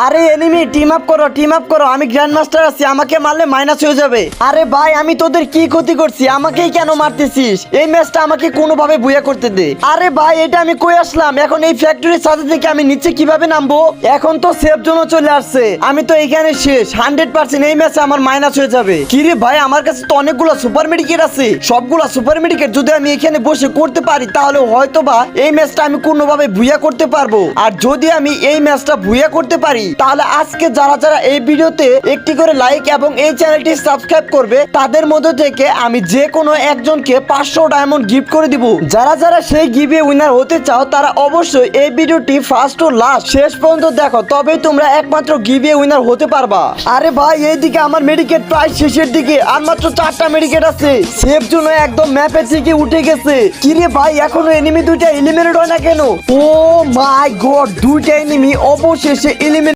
আরে enemy team up করো, আমি গ্র্যান্ড মাস্টার আছি, আমাকে মারলে মাইনাস হয়ে যাবে। আরে ভাই আমি তোদের কি ক্ষতি করছি, আমাকেই কেন মারতেছিস? এই ম্যাচটা আমাকে কোনোভাবে বুয়া করতে দে। আরে ভাই এটা আমি কই আসলাম, এখন এই ফ্যাক্টরির সাথে থেকে আমি নিচে কিভাবে নামবো? এখন তো সেফ জোনও চলে আসছে, আমি তো এখানে শেষ 100%। এই ম্যাচে আমার মাইনাস হয়ে যাবে। কি রে ভাই, আমার কাছে তো অনেকগুলো সুপার মেডিকেট আছে, সবগুলা সুপার মেডিকেট যদি আমি এখানে বসে করতে পারি তাহলে হয়তোবা এই ম্যাচটা আমি কোনোভাবে ভুয়া করতে পারবো। আর যদি আমি এই ম্যাচটা ভুয়া করতে পারি তাহলে আজকে যারা যারা এই ভিডিওতে একটি করে লাইক এবং এই চ্যানেলটি সাবস্ক্রাইব করবে তাদের মধ্যে থেকে আমি যে কোনো একজনকে 500 ডায়মন্ড গিফট করে দিব। যারা যারা সেই গিভে উইনার হতে চাও তারা অবশ্যই এই ভিডিওটি ফার্স্ট ও লাস্ট শেষ পর্যন্ত দেখো, তবেই তোমরা একমাত্র গিভে উইনার হতে পারবা। আরে ভাই এইদিকে আমার মেডিকেট প্রায় শেষের দিকে, আর মাত্র 4টা মেডিকেট আছে। সেফ জন্য একদম ম্যাপের থেকে উঠে গেছে। কি রে ভাই এখনো এনিমি দুইটা এলিমিনেট হয় না কেন? ও মাই গড, দুইটা এনিমি অবশেষে এলিমিনেট